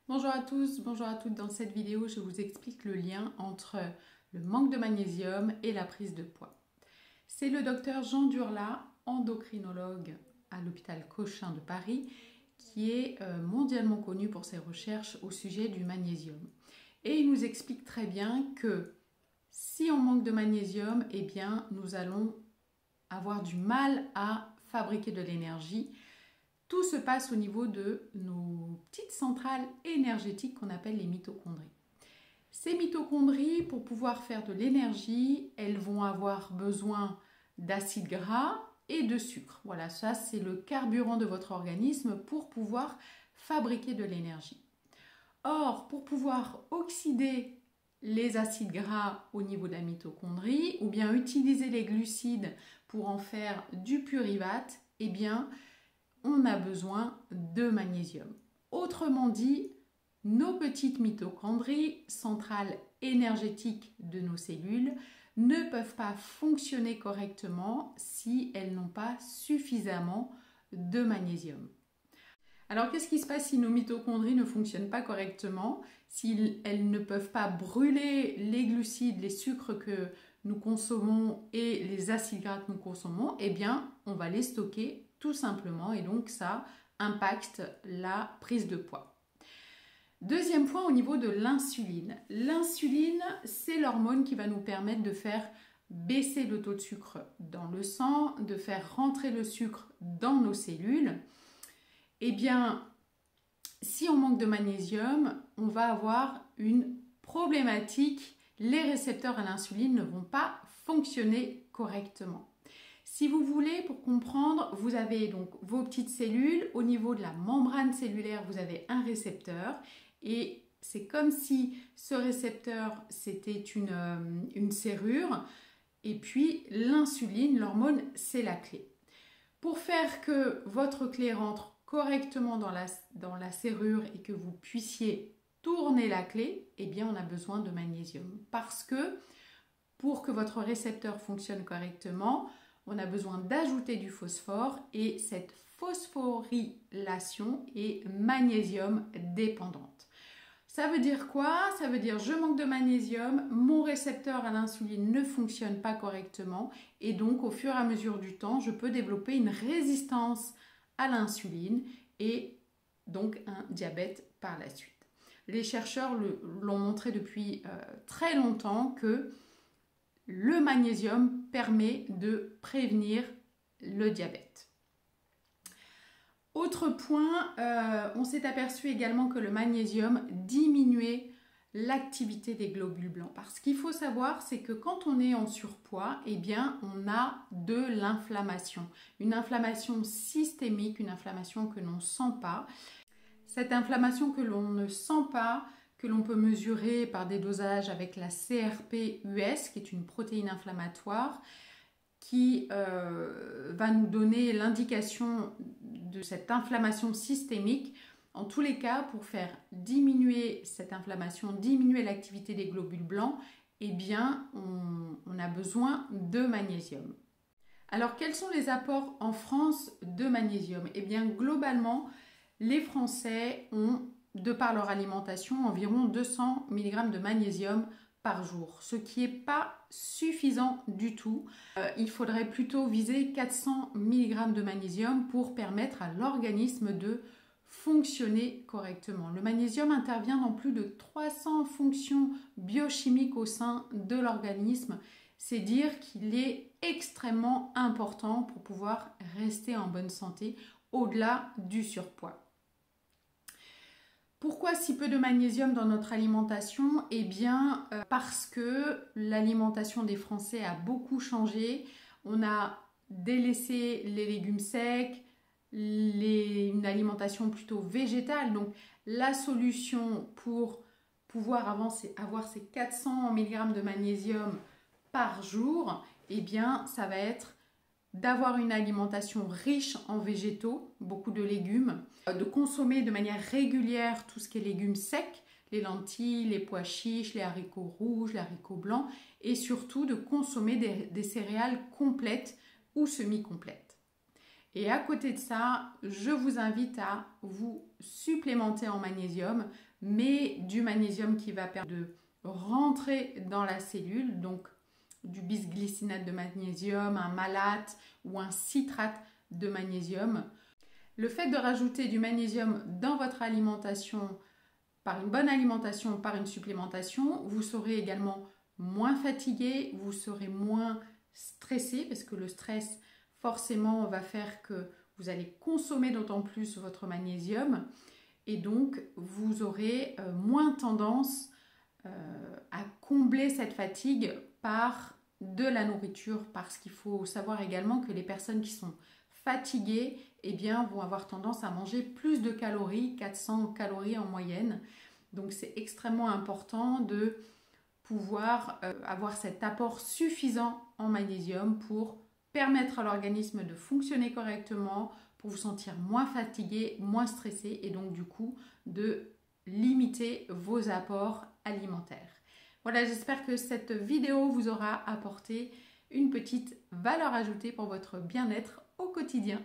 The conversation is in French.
Bonjour à tous, bonjour à toutes. Dans cette vidéo, je vous explique le lien entre le manque de magnésium et la prise de poids. C'est le docteur Jean Durla, endocrinologue à l'hôpital Cochin de Paris, qui est mondialement connu pour ses recherches au sujet du magnésium. Et il nous explique très bien que si on manque de magnésium, eh bien, nous allons avoir du mal à fabriquer de l'énergie. Tout se passe au niveau de nos petites centrales énergétiques qu'on appelle les mitochondries. Ces mitochondries, pour pouvoir faire de l'énergie, elles vont avoir besoin d'acides gras et de sucre. Voilà, ça c'est le carburant de votre organisme pour pouvoir fabriquer de l'énergie. Or, pour pouvoir oxyder les acides gras au niveau de la mitochondrie ou bien utiliser les glucides pour en faire du pyruvate, eh bien, on a besoin de magnésium. Autrement dit, nos petites mitochondries, centrales énergétiques de nos cellules, ne peuvent pas fonctionner correctement si elles n'ont pas suffisamment de magnésium. Alors qu'est-ce qui se passe si nos mitochondries ne fonctionnent pas correctement, si elles ne peuvent pas brûler les glucides, les sucres que nous consommons et les acides gras que nous consommons? Eh bien, on va les stocker tout simplement et donc ça impacte la prise de poids. Deuxième point au niveau de l'insuline. L'insuline, c'est l'hormone qui va nous permettre de faire baisser le taux de sucre dans le sang, de faire rentrer le sucre dans nos cellules. Eh bien, si on manque de magnésium, on va avoir une problématique. Les récepteurs à l'insuline ne vont pas fonctionner correctement. Si vous voulez, pour comprendre, vous avez donc vos petites cellules. Au niveau de la membrane cellulaire, vous avez un récepteur. Et c'est comme si ce récepteur, c'était une serrure. Et puis, l'insuline, l'hormone, c'est la clé. Pour faire que votre clé rentre correctement dans la serrure et que vous puissiez tourner la clé, eh bien, on a besoin de magnésium. Parce que pour que votre récepteur fonctionne correctement, on a besoin d'ajouter du phosphore et cette phosphorylation est magnésium dépendante. Ça veut dire quoi? Ça veut dire je manque de magnésium, mon récepteur à l'insuline ne fonctionne pas correctement et donc au fur et à mesure du temps, je peux développer une résistance à l'insuline et donc un diabète par la suite. Les chercheurs l'ont montré depuis très longtemps que le magnésium permet de prévenir le diabète. Autre point, on s'est aperçu également que le magnésium diminuait l'activité des globules blancs. Parce qu'il faut savoir, c'est que quand on est en surpoids, eh bien, on a de l'inflammation. Une inflammation systémique, une inflammation que l'on ne sent pas. Cette inflammation que l'on ne sent pas, que l'on peut mesurer par des dosages avec la CRP-US, qui est une protéine inflammatoire, qui va nous donner l'indication de cette inflammation systémique. En tous les cas, pour faire diminuer cette inflammation, diminuer l'activité des globules blancs, eh bien, on a besoin de magnésium. Alors, quels sont les apports en France de magnésium? Eh bien, globalement, les Français ont, de par leur alimentation, environ 200 mg de magnésium par jour, ce qui n'est pas suffisant du tout. Il faudrait plutôt viser 400 mg de magnésium pour permettre à l'organisme de fonctionner correctement. Le magnésium intervient dans plus de 300 fonctions biochimiques au sein de l'organisme. C'est dire qu'il est extrêmement important pour pouvoir rester en bonne santé au-delà du surpoids. Pourquoi si peu de magnésium dans notre alimentation? Eh bien, parce que l'alimentation des Français a beaucoup changé. On a délaissé les légumes secs, une alimentation plutôt végétale. Donc, la solution pour pouvoir avoir ces 400 mg de magnésium par jour, eh bien, ça va être d'avoir une alimentation riche en végétaux, beaucoup de légumes, de consommer de manière régulière tout ce qui est légumes secs, les lentilles, les pois chiches, les haricots rouges, les haricots blancs, et surtout de consommer des céréales complètes ou semi-complètes. Et à côté de ça, je vous invite à vous supplémenter en magnésium, mais du magnésium qui va permettre de rentrer dans la cellule, donc du bisglycinate de magnésium, un malate ou un citrate de magnésium. Le fait de rajouter du magnésium dans votre alimentation, par une bonne alimentation, par une supplémentation, vous serez également moins fatigué, vous serez moins stressé, parce que le stress forcément va faire que vous allez consommer d'autant plus votre magnésium et donc vous aurez moins tendance à combler cette fatigue par de la nourriture, parce qu'il faut savoir également que les personnes qui sont fatiguées vont avoir tendance à manger plus de calories, 400 calories en moyenne. Donc c'est extrêmement important de pouvoir avoir cet apport suffisant en magnésium pour permettre à l'organisme de fonctionner correctement, pour vous sentir moins fatigué, moins stressé et donc du coup de limiter vos apports alimentaires. Voilà, j'espère que cette vidéo vous aura apporté une petite valeur ajoutée pour votre bien-être au quotidien.